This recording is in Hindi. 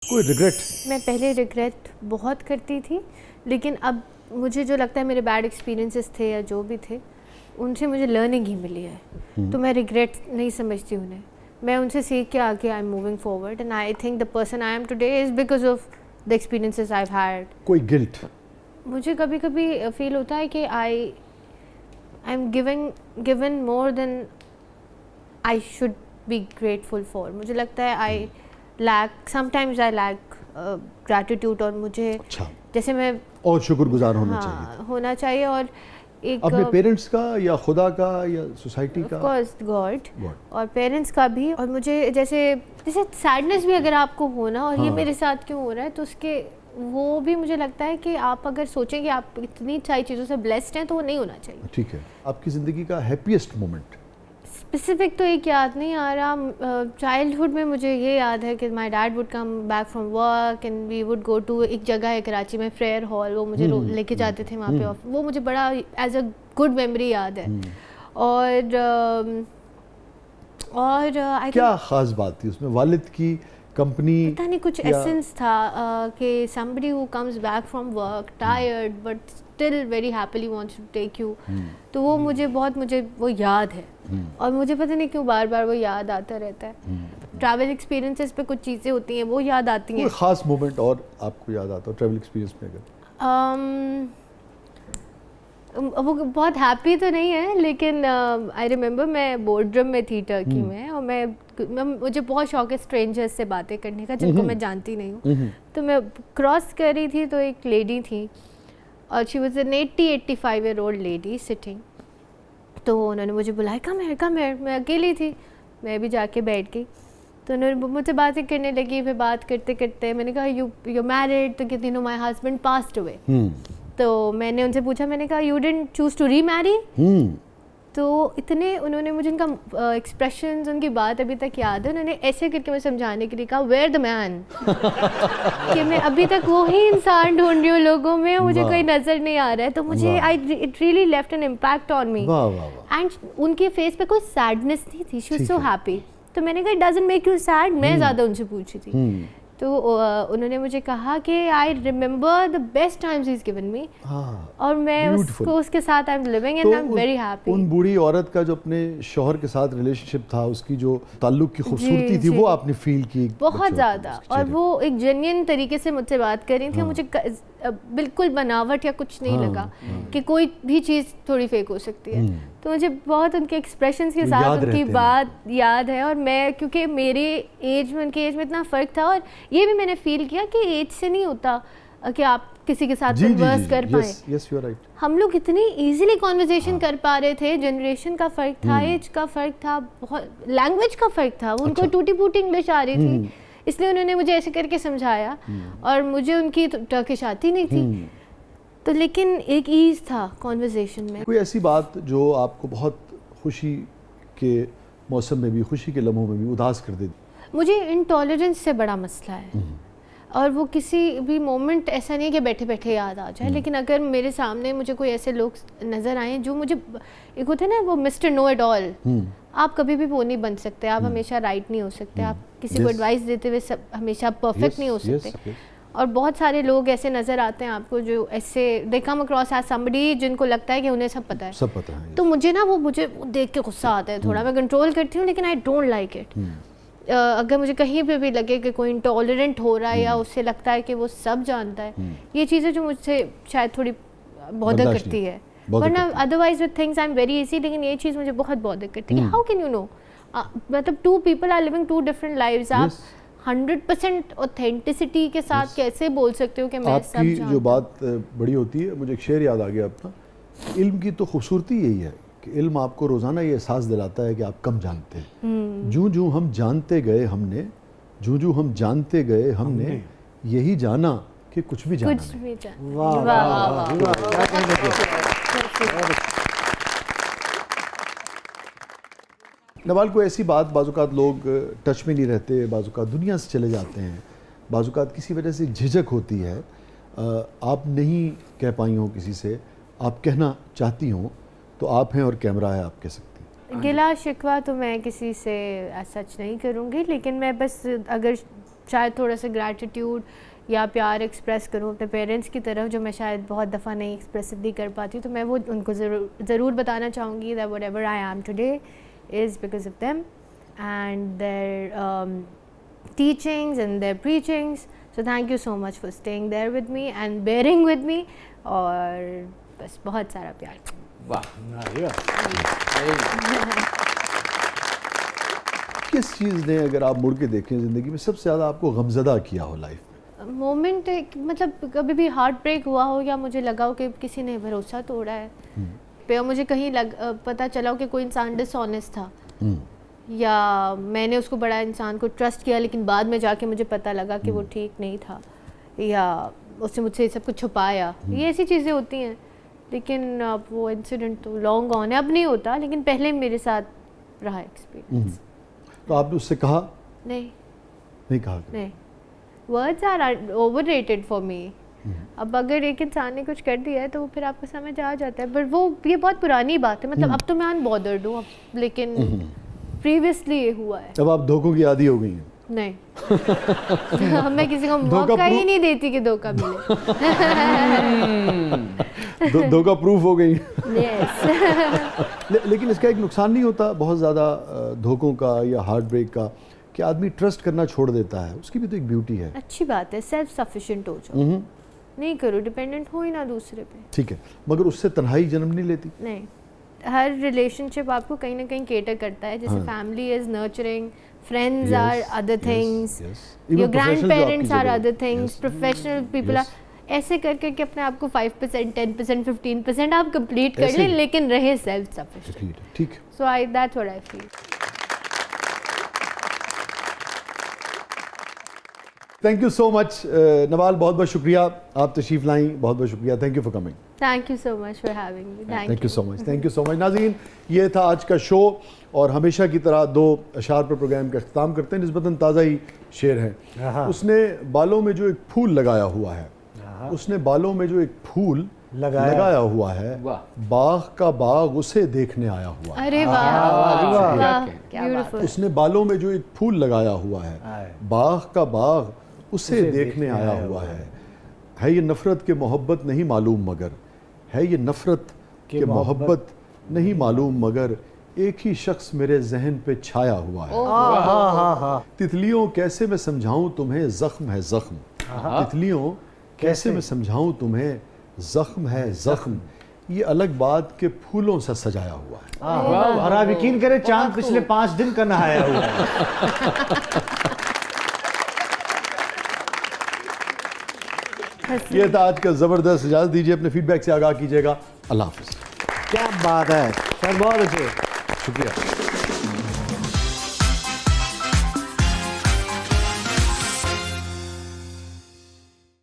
कोई रिग्रेट? मैं पहले रिग्रेट बहुत करती थी, लेकिन अब मुझे जो लगता है मेरे बैड एक्सपीरियंसेस थे या जो भी थे उनसे मुझे लर्निंग ही मिली है। तो मैं रिग्रेट नहीं समझती उन्हें, मैं उनसे सीख के आगे I am moving forward and I think the person I am today is because of the experiences I have had. कोई गिल्ट? मुझे कभी कभी फील होता है कि I am given more than I should be grateful for. मुझे लगता है I lack sometimes I lack gratitude, और मुझे जैसे मैं और शुक्रगुजार होना चाहिए। होना चाहिए। और एक अपने पेरेंट्स का या खुदा का या सोसाइटी का? ऑफ कोर्स गॉड और पेरेंट्स का भी। और मुझे जैसे सैडनेस भी अगर आपको होना और ये मेरे साथ क्यों हो रहा है, तो उसके वो भी मुझे लगता है कि आप अगर सोचें कि आप इतनी सारी चीज़ों से ब्लेस्ड हैं तो वो नहीं होना चाहिए। ठीक है। आपकी ज़िंदगी का हैप्पीएस्ट मोमेंट? स्पेसिफिक तो एक याद नहीं आ रहा। चाइल्डहुड में मुझे ये याद है कि my dad would come back from work and we would go to, एक जगह है कराची में फ्रेयर हॉल, वो मुझे लेके जाते थे वहाँ पे। वो मुझे बड़ा एज अ गुड मेमोरी याद है। और क्या ख़ास बात थी उसमें? वालिद की कंपनी? पता नहीं, कुछ एसेंस था कि somebody who comes back from work tired but still very happily wants to take you। तो वो मुझे वो याद है। और मुझे पता नहीं क्यों बार बार वो याद आता रहता है। ट्रैवल एक्सपीरियंसेस पे कुछ चीज़ें होती हैं वो याद आती हैं। कोई ख़ास मोमेंट और आपको याद आता हो ट्रैवल एक्सपीरियंस में? अगर वो बहुत हैप्पी तो नहीं है, लेकिन आई रिमेंबर मैं बोर्डरम में थी टर्की में, और मुझे बहुत शौक है स्ट्रेंजर्स से बातें करने का जिनको मैं जानती नहीं हूँ। तो मैं क्रॉस कर रही थी तो एक लेडी थी और she was an 85 year old lady sitting. तो उन्होंने मुझे बुलाया, कम हेयर। मैं अकेली थी, मैं भी जाके बैठ गई। तो उन्होंने मुझसे बातें करने लगी। फिर बात करते करते मैंने कहा यू मैरिड? तो कहती no my husband passed away. तो मैंने उनसे पूछा, मैंने कहा you didn't choose to remarry? तो इतने उन्होंने मुझे उनका एक्सप्रेशंस, उनकी बात अभी तक याद है। उन्होंने ऐसे करके मैं समझाने के लिए कहा वेयर द मैन कि मैं अभी तक वही इंसान ढूंढ रही हूँ लोगों में, मुझे कोई नज़र नहीं आ रहा है। तो मुझे it really left an impact on me. And उनके फेस पे कोई सैडनेस नहीं थी, शी वाज सो हैप्पी। तो मैंने कहा it doesn't make you sad. मैं ज़्यादा उनसे पूछी थी। तो उन्होंने मुझे कहा कि I remember the best times he is given me, और मैं उसके साथ I am living and I am very happy. उन बूढ़ी औरत का जो अपने शौहर के साथ रिलेशनशिप था, उसकी जो ताल्लुक की खूबसूरती थी, वो आपने फील की बहुत ज़्यादा। और वो एक जेन्युइन तरीके से मुझसे बात कर रही थी। मुझे बिल्कुल बनावट या कुछ नहीं लगा कि कोई भी चीज़ थोड़ी फेक हो सकती है। तो मुझे बहुत उनके एक्सप्रेशंस के साथ उनकी बात याद है। और मैं, क्योंकि मेरे एज में उनके एज में इतना फ़र्क था, और ये भी मैंने फील किया कि एज से नहीं होता कि आप किसी के साथ कन्वर्स कर पाएँ। yes, you are right. हम लोग इतनी इजीली कॉन्वर्जेशन कर पा रहे थे। जनरेशन का फ़र्क था, एज का फ़र्क था, बहुत लैंग्वेज का फ़र्क था। उनको टूटी फूटी इंग्लिश आ रही थी, इसलिए उन्होंने मुझे ऐसे करके समझाया। और मुझे उनकी टर्किश आती नहीं थी, तो लेकिन एक ईज था कॉन्वर्जेशन में। कोई ऐसी बात जो आपको बहुत खुशी के मौसम में भी, खुशी के लम्हों में भी उदास कर देती? मुझे इंटॉलरेंस से बड़ा मसला है। और वो किसी भी मोमेंट ऐसा नहीं है कि बैठे बैठे याद आ जाए, लेकिन अगर मेरे सामने मुझे कोई ऐसे लोग नज़र आए जो मुझे, एक होता है ना वो मिस्टर नो एट ऑल, आप कभी भी वो नहीं बन सकते, आप हमेशा राइट नहीं हो सकते, आप किसी को एडवाइस देते हुए सब हमेशा परफेक्ट नहीं हो सकते। और बहुत सारे लोग ऐसे नज़र आते हैं आपको जो ऐसे दे कम अक्रॉस एज समबडी जिनको लगता है कि उन्हें सब पता है। तो मुझे ना वो देख के गुस्सा आता है थोड़ा। मैं कंट्रोल करती हूँ, लेकिन आई डोंट लाइक इट। अगर मुझे कहीं पे भी लगे कि कोई इंटॉलरेंट हो रहा है या उससे लगता है कि वो सब जानता है, ये चीज़ें जो मुझसे शायद थोड़ी बॉदर करती है। वरना otherwise with things I am very easy, लेकिन ये चीज़ मुझे बहुत बॉदर करती है। हाउ कैन यू नो, मतलब two people are living two different lives, आप 100% ऑथेंटिसिटी के साथ कैसे बोल सकते हो कि मैं सब जानता हूं? जो बात बड़ी होती है, मुझे एक शेर याद आ गया अपना, इल्म की तो खूबसूरती यही है कि इल्म आपको रोज़ाना ये एहसास दिलाता है कि आप कम जानते हैं। जूं जूं हम जानते गए हमने, जूं जूं हम जानते गए हमने यही जाना कि कुछ भी जाना नहीं। वाह वाह वाह। नवाल, कोई ऐसी बात, बाज़-औक़ात लोग टच में नहीं रहते, बाज़-औक़ात दुनिया से चले जाते हैं, बाज़-औक़ात किसी वजह से झिझक होती है, आप नहीं कह पाई हो किसी से, आप कहना चाहती हो, तो आप हैं और कैमरा है, आप कह सकती हैं। गिला शिकवा तो मैं किसी से सच नहीं करूँगी, लेकिन मैं बस अगर शायद थोड़ा सा ग्रैटिट्यूड या प्यार एक्सप्रेस करूँ अपने पेरेंट्स की तरफ, जो मैं शायद बहुत दफ़ा नहीं एक्सप्रेसिवली कर पाती हूँ, तो मैं वो उनको ज़रूर बताना चाहूँगी that whatever I am today is because of them and their teachings and their preachings. So thank you so much for staying there with me and bearing with me. और बस बहुत सारा प्यार. वाह, किस चीज़ ने, अगर आप मुड़ के देखें ज़िंदगी में, सबसे ज़्यादा आपको गमज़दा किया हो लाइफ में? मोमेंट मतलब कभी भी हार्ट ब्रेक हुआ हो या मुझे लगा हो कि किसी ने भरोसा तोड़ा है, पे मुझे कहीं पता चला हो कि कोई इंसान डिसऑनेस्ट था, या मैंने उसको बड़ा इंसान को ट्रस्ट किया लेकिन बाद में जाके मुझे पता लगा कि वो ठीक नहीं था, या उसने मुझसे सब कुछ छुपाया, ये ऐसी चीज़ें होती हैं. लेकिन अब वो इंसिडेंट तो लॉन्ग ऑन है, अब नहीं होता, लेकिन पहले मेरे साथ रहा एक्सपीरियंस. तो आपने उससे कहा? नहीं कहा? नहीं. Words are overrated for me. अब अगर एक इंसान ने कुछ कर दिया है तो फिर आपको समझ आ जाता है, बट वो ये बहुत पुरानी बात है, मतलब अब तो मैं अनबॉदर्ड हूँ, लेकिन प्रीवियसली ये हुआ है. अब आप धोखों की आदी हो गई हैं? नहीं. मैं किसी को मौका ही नहीं देती कि धोखा मिले. धोखा प्रूफ हो गई. Yes. लेकिन इसका एक नुकसान नहीं होता बहुत ज़्यादा धोखों का या हार्ट ब्रेक का, कि आदमी ट्रस्ट करना छोड़ देता है? उसकी भी तो एक ब्यूटी है. अच्छी बात है, सेल्फ सफिशिएंट हो जाओ, नहीं करो, डिपेंडेंट हो ही ना दूसरे पे. ठीक है, मगर उससे तन्हाई जन्म नहीं लेती? नहीं, हर रिलेशनशिप आपको कहीं ना कहीं केटर करता है. जैसे family is nurturing, friends are other things, your grandparents are other things, professional people are. ऐसे कर करके अपने आप को 5%, 10%, 15% आप कंप्लीट कर लें, लेकिन रहे सेल्फ सफिशिएंट. ठीक. So I that's what I feel. Thank you so much Nawal, बहुत बहुत शुक्रिया, आप तशरीफ़ लाई, बहुत बहुत शुक्रिया. Thank you for coming. Thank you so much for having me. Thank you so much. Thank you so much. नाज़रीन, ये था आज का शो, और हमेशा की तरह 2 अशार पर प्रोग्राम का इख्तिताम करते हैं. निस्बतन ताज़ा ही शेर है. उसने बालों में जो एक फूल लगाया हुआ है, उसने बालों में जो एक फूल लगाया हुआ है, बाग का बाग उसे देखने आया हुआ है. अरे वाह, ब्यूटीफुल. उसने बालों में जो एक फूल लगाया हुआ है, बाग का बाग उसे देखने आया हुआ है ये नफ़रत के मोहब्बत नहीं मालूम मगर, है ये नफ़रत के मोहब्बत नहीं मालूम मगर, एक ही शख्स मेरे जहन पे छाया हुआ है. तितलियों कैसे मैं समझाऊं तुम्हें, ज़ख्म है ज़ख्म. तितलियों कैसे मैं समझाऊं तुम्हें, ज़ख्म है ज़ख्म. ये अलग बात के फूलों से सजाया हुआ है. और आप यकीन करें, चांद पिछले 5 दिन का नहाया हुआ है. ये था आज का ज़बरदस्त. इजाज़त दीजिए, अपने फीडबैक से आगाह कीजिएगा. अल्लाह हाफ़िज़. क्या बात है सर, बहुत अच्छे, शुक्रिया.